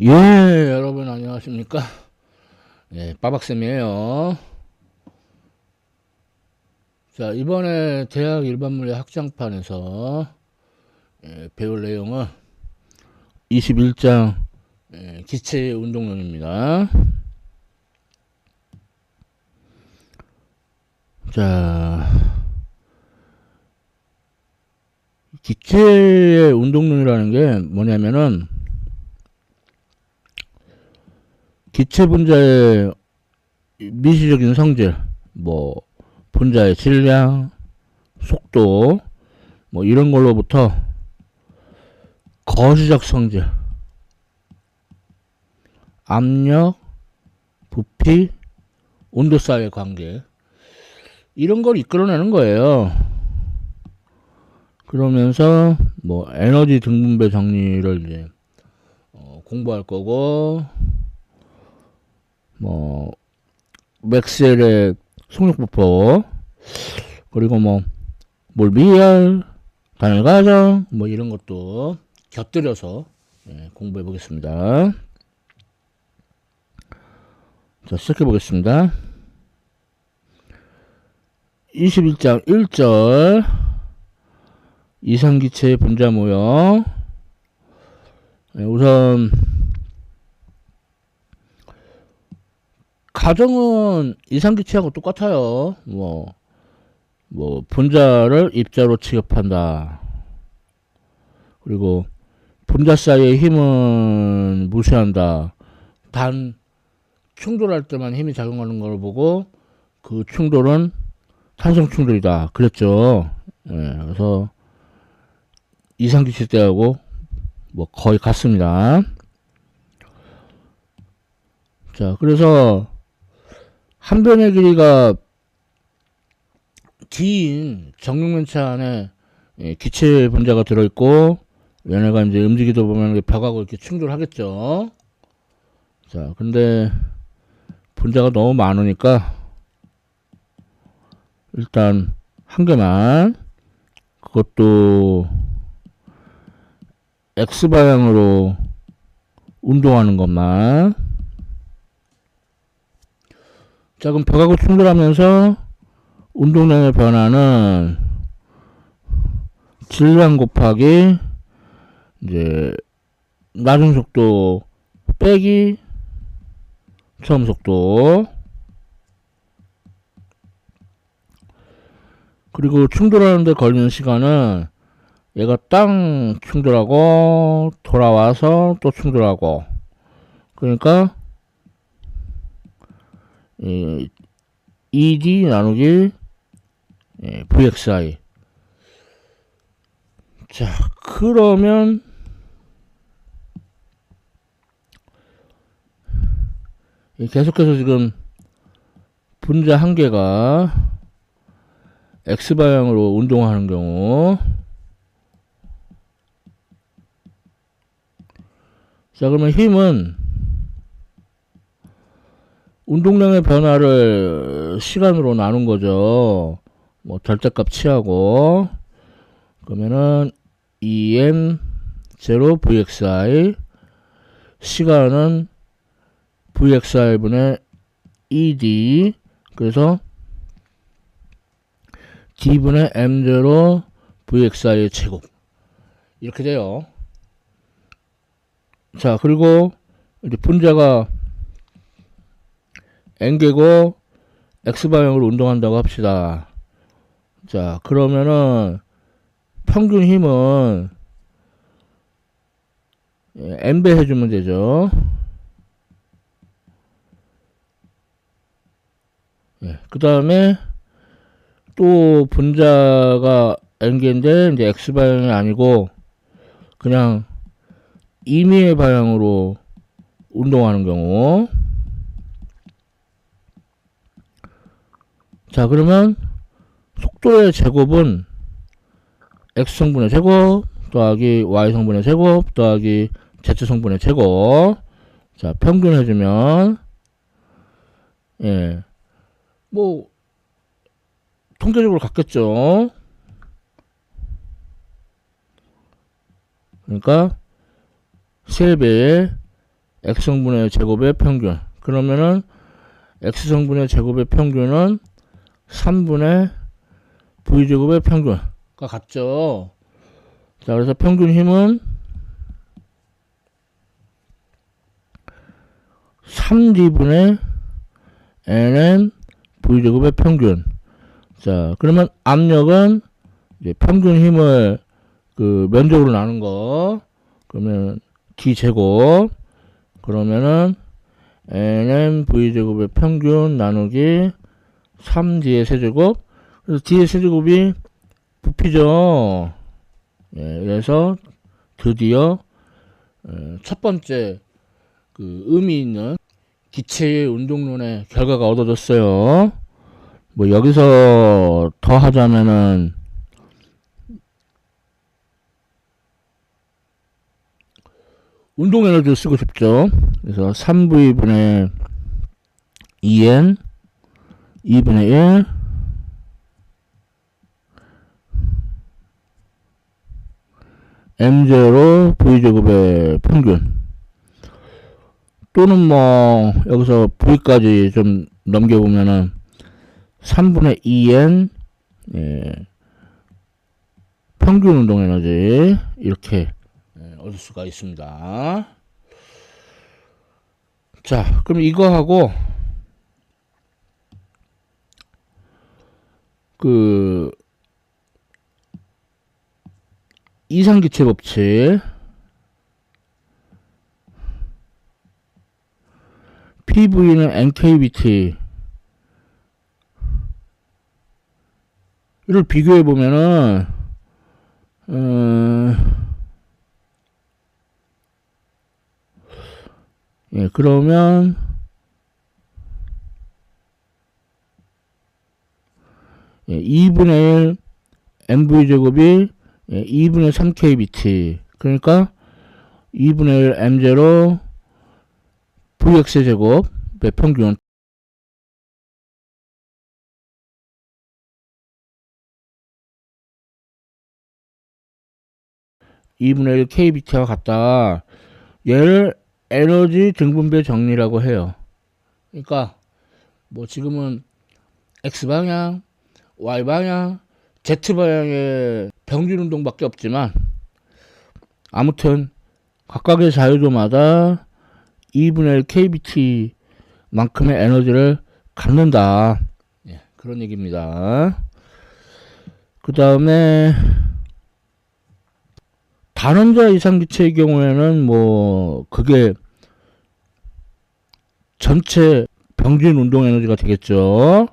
예, 여러분 안녕하십니까? 예, 빠박쌤이에요. 자, 이번에 대학 일반물리 학장판에서 배울 내용은 21장 기체 운동론입니다. 자, 기체의 운동론이라는 게 뭐냐면은 기체 분자의 미시적인 성질, 뭐 분자의 질량, 속도, 뭐 이런 걸로부터 거시적 성질, 압력, 부피, 온도 사이의 관계 이런 걸 이끌어내는 거예요. 그러면서 뭐 에너지 등분배 정리를 이제 공부할 거고, 뭐 맥스웰의 속력부법, 그리고 뭐 몰비열, 단일 과정 뭐 이런 것도 곁들여서 공부해 보겠습니다. 자, 시작해 보겠습니다. 21장 1절 이상기체의 분자 모형. 우선 가정은 이상기체하고 똑같아요. 뭐 분자를 입자로 취급한다. 그리고 분자 사이의 힘은 무시한다. 단 충돌할 때만 힘이 작용하는 걸 보고 그 충돌은 탄성 충돌이다 그랬죠. 그래서 이상기체 때하고 뭐 거의 같습니다. 자, 그래서 한 변의 길이가 D인 정육면체 안에 기체 분자가 들어있고, 얘네가 이제 움직이다 보면 벽하고 이렇게 충돌하겠죠. 자, 근데 분자가 너무 많으니까 일단 한 개만, 그것도 X방향으로 운동하는 것만. 자, 그럼 벽하고 충돌하면서 운동량의 변화는 질량 곱하기 이제 나중 속도 빼기 처음 속도, 그리고 충돌하는데 걸리는 시간은 얘가 땅 충돌하고 돌아와서 또 충돌하고, 그러니까 ED 나누기 VXI. 자, 그러면 계속해서 지금 분자 한 개가 X방향으로 운동하는 경우, 자, 그러면 힘은 운동량의 변화를 시간으로 나눈 거죠. 뭐 절대값 취하고, 그러면은 EM0 VXI, 시간은 VXI분의 ED, 그래서 D분의 M0 VXI의 제곱 이렇게 돼요. 자, 그리고 이제 분자가 N개고 X방향으로 운동한다고 합시다. 자, 그러면은 평균 힘은 N배 해주면 되죠. 그 다음에 또 분자가 N개인데 이제 X방향이 아니고 그냥 임의의 방향으로 운동하는 경우, 자, 그러면 속도의 제곱은 X성분의 제곱 더하기 Y성분의 제곱 더하기 Z성분의 제곱. 자, 평균 해주면 뭐 통계적으로 같겠죠. 그러니까 3배의 x성분의 제곱의 평균. 그러면은 x성분의 제곱의 평균은 3분의 v제곱의 평균과 같죠. 자, 그래서 평균 힘은 3d분의 nn v제곱의 평균. 자, 그러면 압력은 이제 평균 힘을 그 면적으로 나눈 거. 그러면 d제곱. 그러면은 nn v제곱의 평균 나누기 3d의 세제곱. 그래서 d의 세제곱이 부피죠. 예, 그래서 드디어 첫 번째 그 의미 있는 기체의 운동론의 결과가 얻어졌어요. 뭐 여기서 더 하자면은 운동 에너지를 쓰고 싶죠. 그래서 3v분의 2n 2분의 1 m0 v제곱의 평균, 또는 뭐 여기서 v까지 좀 넘겨보면은 3분의 2n 평균 운동 에너지 이렇게 얻을 수가 있습니다. 자, 그럼 이거하고 그 이상기체 법칙 PV는 NKBT 를 비교해 보면은 예, 그러면 예, 2분의 1 mv제곱이 예, 2분의 3kbt, 그러니까 2분의 1 m0 vx제곱의 평균. (2분의 1) kbt와 같다. 얘를 에너지 등분배 정리라고 해요. 그러니까 뭐 지금은 x방향, y방향, z방향의 평균 운동밖에 없지만 아무튼 각각의 자유도마다 2분의 1 kbt 만큼의 에너지를 갖는다. 예, 그런 얘기입니다. 그 다음에 단원자 이상기체의 경우에는 뭐 그게 전체 평균 운동 에너지가 되겠죠.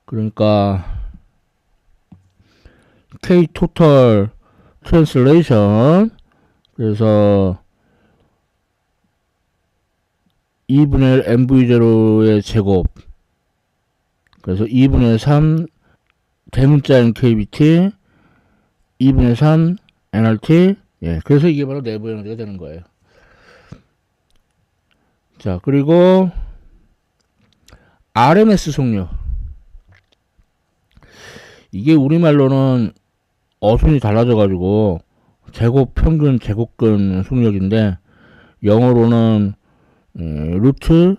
그러니까 K total translation, 그래서 2분의 1 mv0의 제곱, 그래서 2분의 3 대문자 nkbt 2분의 3 nrt. 예, 그래서 이게 바로 내부 에너지가 되는 거예요. 자, 그리고 RMS 속력, 이게 우리말로는 어순이 달라져 가지고 제곱 평균 제곱근 속력인데 영어로는 루트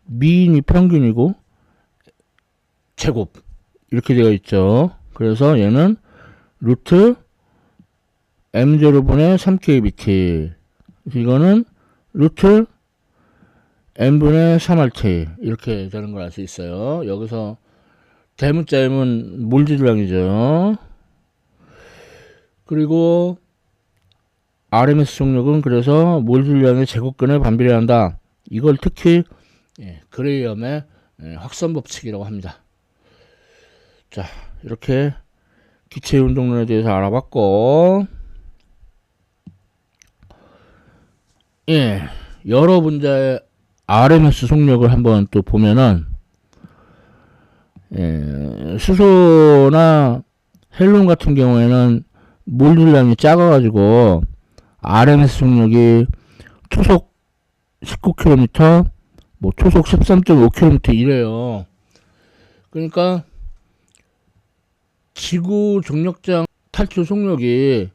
미인이 평균이고 제곱 이렇게 되어 있죠. 그래서 얘는 루트 m0분의 3kbt, 이거는 루트 m분의 3rt 이렇게 되는 걸 알 수 있어요. 여기서 대문자 m은 몰질량이죠. 그리고 RMS 속력은 그래서 몰질량의 제곱근에 반비례한다. 이걸 특히 그레이엄의 확선법칙이라고 합니다. 자, 이렇게 기체 운동론에 대해서 알아봤고, 예, 여러 분자의 RMS 속력을 한번 또 보면은, 수소나 헬륨 같은 경우에는 몰질량이 작아가지고 RMS 속력이 초속 19km, 뭐 초속 13.5km 이래요. 그러니까 지구 중력장 탈출 속력이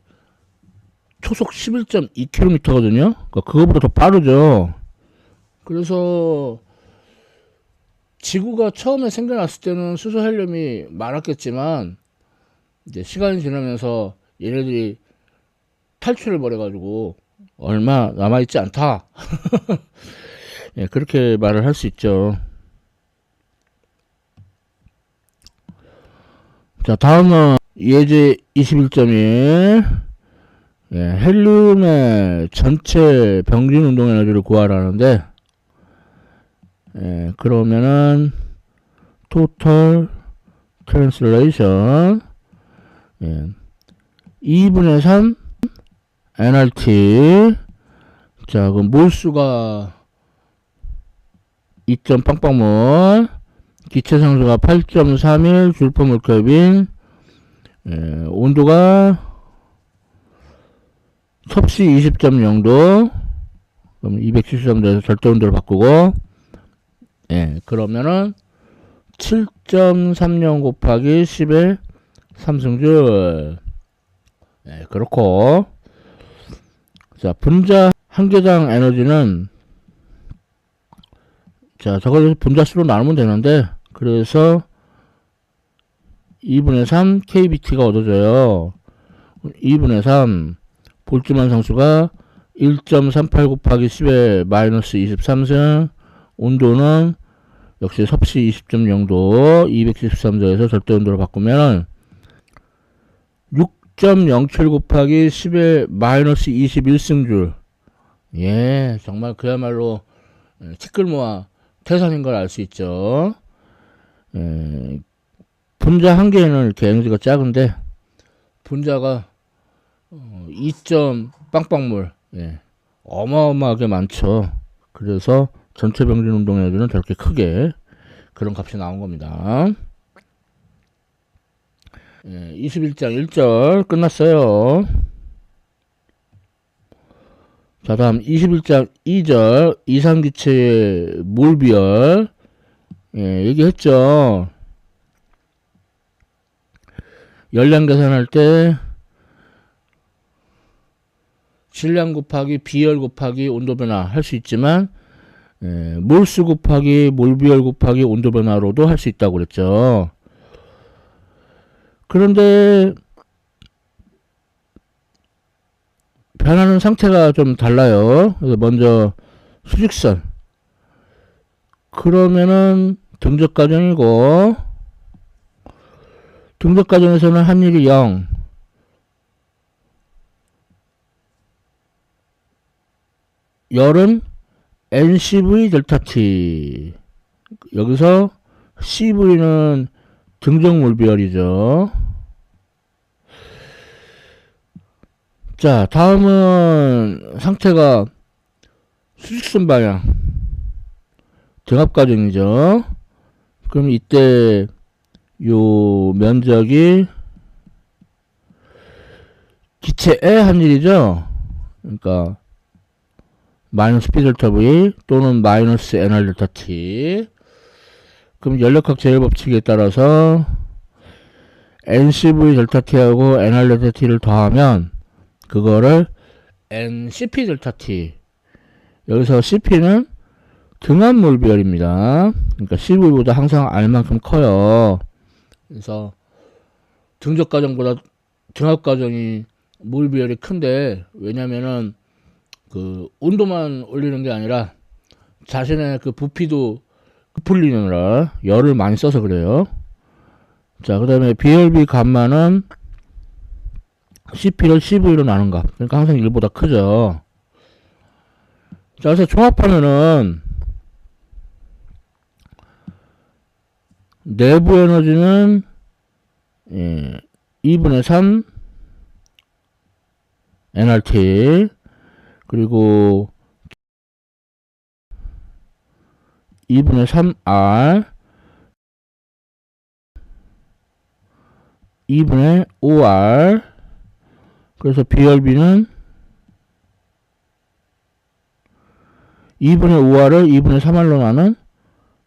초속 11.2km거든요. 그거보다 더 빠르죠. 그래서 지구가 처음에 생겨났을 때는 수소 헬륨이 많았겠지만 이제 시간이 지나면서 얘네들이 탈출을 벌여가지고 얼마 남아있지 않다. 예, 그렇게 말을 할 수 있죠. 자, 다음은 예제 21.1. 예, 헬륨의 전체 병진 운동 에너지를 구하라는데, 예, 그러면은 total translation, 예, 2분의 3 nRT. 자, 그럼 몰수가 2점 빵빵몰, 기체 상수가 8.31 줄퍼몰 켈빈, 온도가 섭씨 20.0도, 그럼 273도에서 절대 온도를 바꾸고, 예, 그러면은 7.30 곱하기 10의 3승줄. 예, 그렇고, 자, 분자 한 개당 에너지는, 자, 저걸 분자수로 나누면 되는데, 그래서 2분의 3 kBT가 얻어져요. 2분의 3 볼트만 상수가 1.38 곱하기 10의 마이너스 23승, 온도는 역시 섭씨 20.0도, 273도에서 절대 온도로 바꾸면 6.07 곱하기 10의 마이너스 21승줄. 예, 정말 그야말로 티끌모아 태산인 걸 알 수 있죠. 분자 한 개는 이렇게 에너지가 작은데 분자가 2점 빵빵몰, 예, 어마어마하게 많죠. 그래서 전체 병진 운동 에너지는 저렇게 크게 그런 값이 나온 겁니다. 예, 21장 1절 끝났어요. 자, 다음 21장 2절 이상기체의 몰비열, 예, 얘기했죠. 열량 계산할 때 질량 곱하기 비열 곱하기 온도 변화 할 수 있지만, 예, 몰수 곱하기 몰비열 곱하기 온도 변화로도 할 수 있다고 그랬죠. 그런데 변하는 상태가 좀 달라요. 그래서 먼저 수직선, 그러면은 등적 과정이고, 등적 과정에서는 한일이 0, 열은 NCV 델타 T. 여기서 CV는 등적 몰비열이죠. 자, 다음은 상태가 수직선 방향 등압 과정이죠. 그럼 이때 요 면적이 기체의 한일이죠. 그러니까 마이너스 P 델타 V 또는 마이너스 NR 델타 T. 그럼 연력학 제일 법칙에 따라서 NCV 델타 T하고 NR 델타 T를 더하면 그거를 NCP 델타 T. 여기서 CP는 등압 몰비열입니다. 그러니까 CV보다 항상 R만큼 커요. 그래서 등적 과정보다 등압 과정이 몰비열이 큰데, 왜냐면은 그 온도만 올리는 게 아니라 자신의 그 부피도 풀리느라 열을 많이 써서 그래요. 자, 그 다음에 BLB 값만은 CP를 CV로 나눈 값. 그러니까 항상 1보다 크죠. 자, 그래서 종합하면은 내부 에너지는, 예, 2분의 3 nRT, 그리고 2분의 3R, 2분의 5R. 그래서 BRB는 2분의 5R을 2분의 3R로 나눈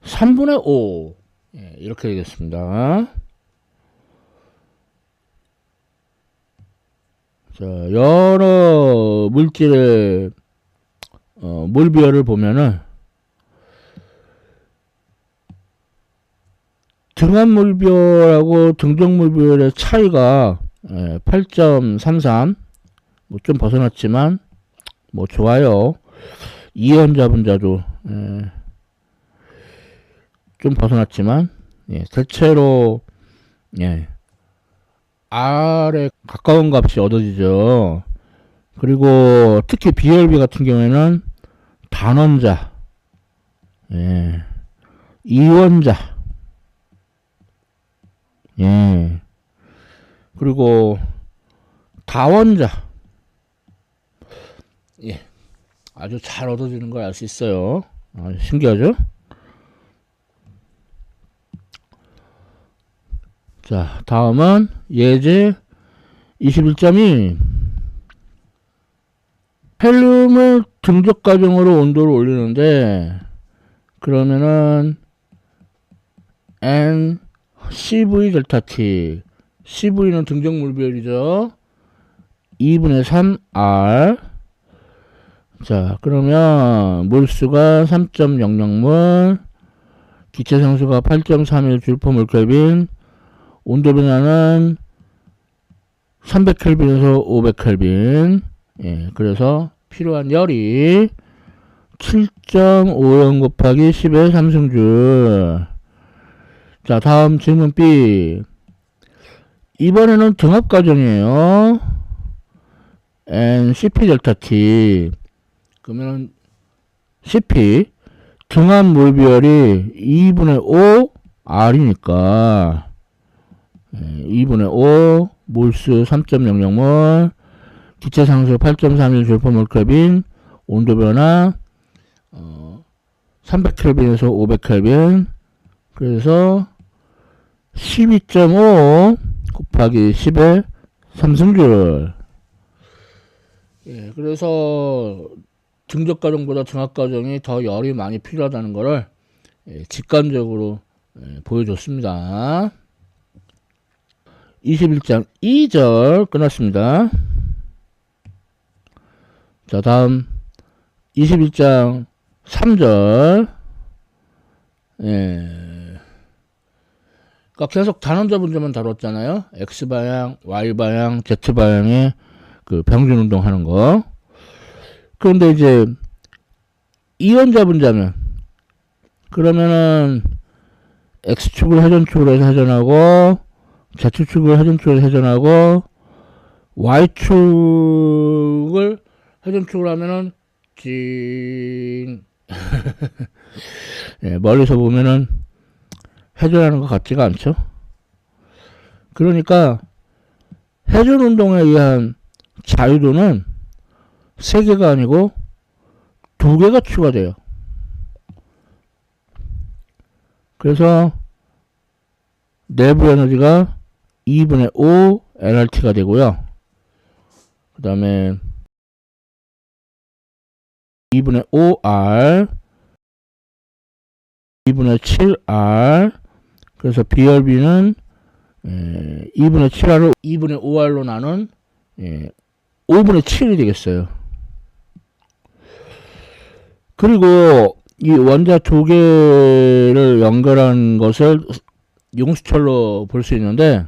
3분의 5. 예, 이렇게 되겠습니다. 자, 여러 물질의 몰비율을 보면은 등한 몰비율하고 등정 몰비율의 차이가 8.33, 뭐 좀 벗어났지만 뭐 좋아요. 이연자 분자도 좀 벗어났지만 대체로 R에 가까운 값이 얻어지죠. 그리고 특히 BLB 같은 경우에는 단원자, 이원자, 그리고 다원자, 아주 잘 얻어지는 걸 알 수 있어요. 신기하죠? 자, 다음은 예제 21.2. 헬륨을 등적 과정으로 온도를 올리는데, 그러면은 N CV 델타 T, CV는 등적 몰비율이죠. 2분의 3R. 자, 그러면 몰수가 3.00몰, 기체 상수가 8.31 줄/몰켈빈, 온도 변화는 300켈빈에서 500켈빈. 그래서 필요한 열이 7.50 곱하기 10의 3승줄. 자, 다음 질문 B. 이번에는 등합 과정이에요. N CP 델타 T. 그러면 CP 등합 몰비율이 2분의 5 R이니까 2분의 5 몰수 3.00몰, 기체 상수 8.31 줄/몰켈빈, 온도 변화 300켈빈에서 500켈빈. 그래서 12.5 곱하기 10의 3승줄. 그래서 등적 과정보다 등합 과정이 더 열이 많이 필요하다는 것을 직관적으로 보여줬습니다. 21장 2절 끝났습니다. 자, 다음 21장 3절. 그러니까 계속 단원자 분자만 다뤘잖아요. X방향, Y방향, Z방향의 그 병준 운동 하는 거. 그런데 이제 이원자 분자면, 그러면은 X축을 회전축으로 해서 회전하고, Z축을 회전축으로 회전하고, Y축을 회전축으로 하면은 찡 멀리서 보면은 회전하는 것 같지가 않죠. 그러니까 회전 운동에 의한 자유도는 3개가 아니고 2개가 추가돼요. 그래서 내부 에너지가 2분의 5 nRT가 되고요. 그 다음에 2분의 5R, 2분의 7R. 그래서 BRB는 2분의 7R로 2분의 5R로 나눈 5분의 7이 되겠어요. 그리고 이 원자 2개를 연결한 것을 용수철로 볼 수 있는데,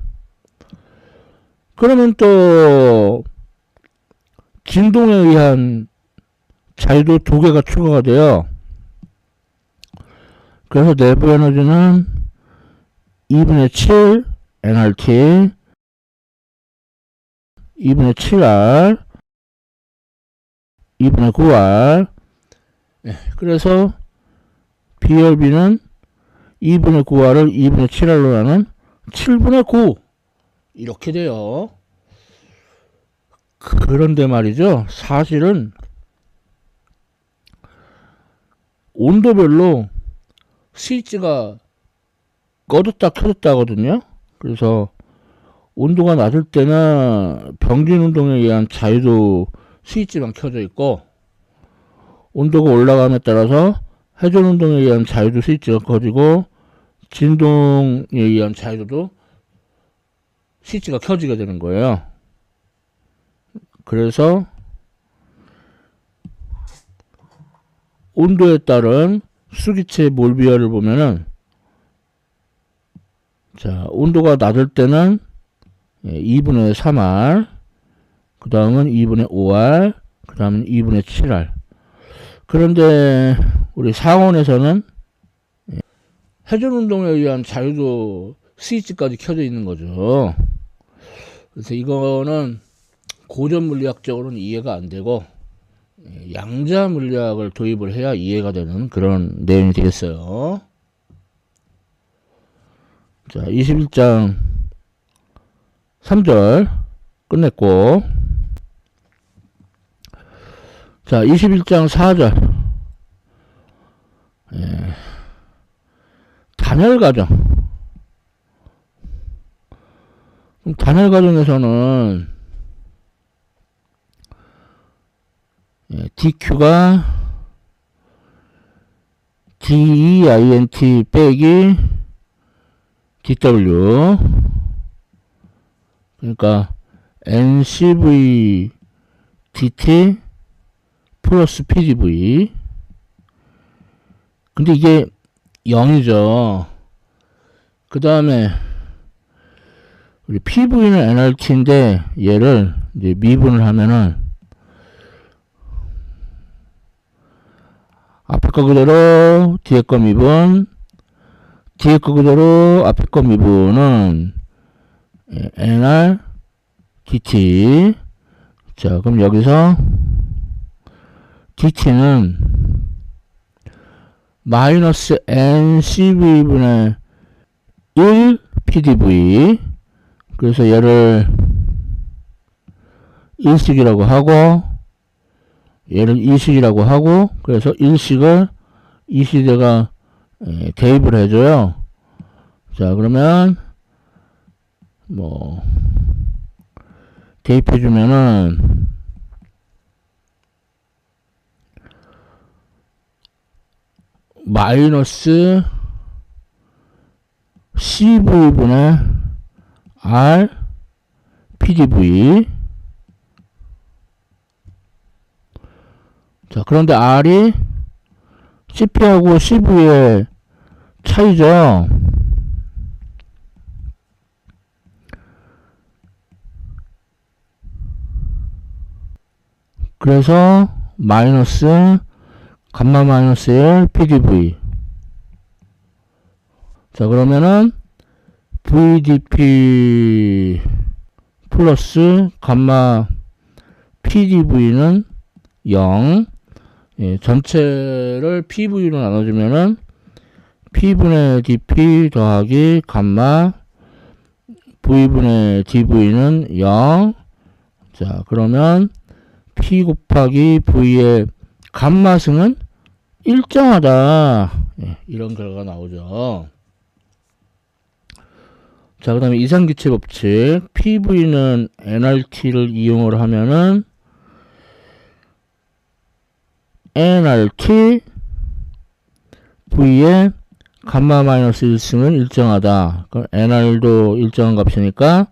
그러면 또 진동에 의한 자유도 2개가 추가가 돼요. 그래서 내부 에너지는 2분의 7 nRT, 2분의 7R, 2분의 9R. 그래서 BRB는 2분의 9R을 2분의 7R로 나눈 7분의 9 이렇게 돼요. 그런데 말이죠, 사실은 온도별로 스위치가 꺼졌다 켜졌다 하거든요. 그래서 온도가 낮을 때는 병진 운동에 의한 자유도 스위치만 켜져 있고, 온도가 올라감에 따라서 회전 운동에 의한 자유도 스위치가 꺼지고, 진동에 의한 자유도도 스위치가 켜지게 되는 거예요. 그래서 온도에 따른 수기체 몰비율을 보면은, 자, 온도가 낮을 때는 2분의 3R, 그 다음은 2분의 5R, 그 다음은 2분의 7R. 그런데 우리 상온에서는 회전운동에 의한 자유도 스위치까지 켜져 있는 거죠. 그래서 이거는 고전 물리학적으로는 이해가 안 되고, 양자 물리학을 도입을 해야 이해가 되는 그런 내용이 되겠어요. 자, 21장 3절 끝냈고, 자, 21장 4절. 단열 과정. 단열 과정에서는 DQ가 DEINT 빼기 DW, 그러니까 NCV DT 플러스 PGV. 근데 이게 0이죠. 그 다음에 우리 PV는 NRT인데 얘를 이제 미분을 하면은 앞에 거 그대로 뒤에 거 미분, 뒤에 거 그대로 앞에 거 미분은 NR DT. 자, 그럼 여기서 DT는 마이너스 NCV분의 1 PDV. 그래서 얘를 1식이라고 하고 얘를 2식이라고 하고, 그래서 1식을 2식에다가 대입을 해줘요. 자, 그러면 뭐 대입해주면은 마이너스 CV분의 R PDV. 자, 그런데 R이 CP하고 CV의 차이죠. 그래서 마이너스 감마 마이너스 1 PDV. 자, 그러면은 VDP 플러스 감마 PDV는 0. 전체를 PV로 나눠주면은 P분의 DP 더하기 감마 V분의 DV는 0. 자, 그러면 P 곱하기 V의 감마승은 일정하다. 이런 결과가 나오죠. 자, 그 다음에 이상기체 법칙. PV는 NRT를 이용을 하면은 NRT V의 감마 마이너스 1승은 일정하다. 그럼 NR도 일정한 값이니까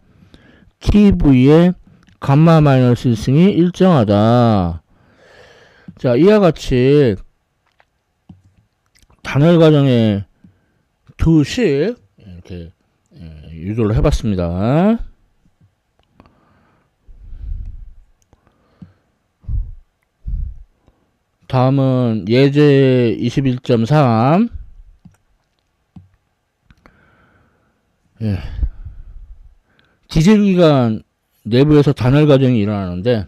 TV의 감마 마이너스 1승이 일정하다. 자, 이와 같이 단열 과정에 두식 이렇게 유도를 해봤습니다. 다음은 예제 21.3. 디젤기관 내부에서 단열 과정이 일어나는데,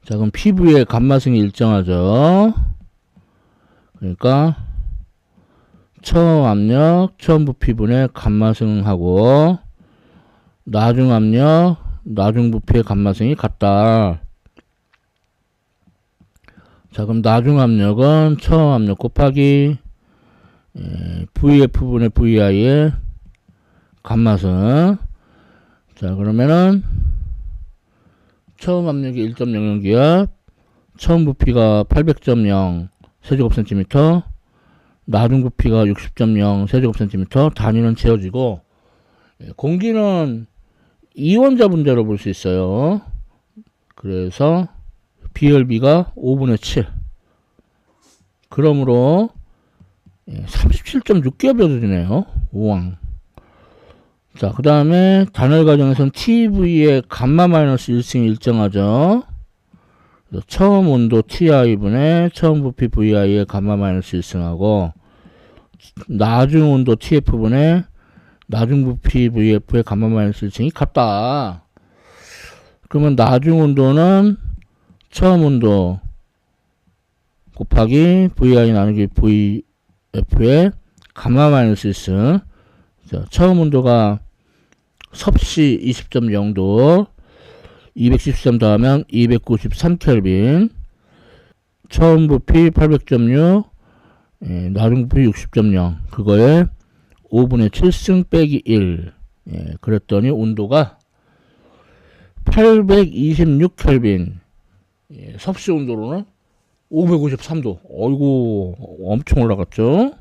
자, 그럼 PV의 감마승이 일정하죠. 그러니까 처음 압력, 처음 부피분의 감마승하고 나중 압력, 나중 부피의 감마승이 같다. 자, 그럼 나중 압력은 처음 압력 곱하기 VF분의 VI의 감마승. 자, 그러면은 처음 압력이 1.00기압, 처음 부피가 800.0 세제곱센티미터, 나중 부피가 60.0 세제곱센티미터, 단위는 지어지고, 공기는 이원자 분자로 볼 수 있어요. 그래서 BRB가 5분의 7. 그러므로 37.6개월이네요. 우왕. 자, 그 다음에 단월 과정에서는 TV의 감마 마이너스 1승이 일정하죠. 처음 온도 TI분의 처음 부피 VI의 감마 마이너스 1승하고 나중 온도 TF분의 나중 부피 VF의 감마 마이너스 1승이 같다. 그러면 나중 온도는 처음 온도 곱하기 VI 나누기 VF의 감마 마이너스 1승. 자, 처음 온도가 섭씨 20.0도 213 더하면 293켈빈, 처음 부피 800.6, 나중 부피 60.0, 그거에 5분의 7승 빼기 1. 그랬더니 온도가 826켈빈, 섭씨 온도로는 553도. 어이구, 엄청 올라갔죠?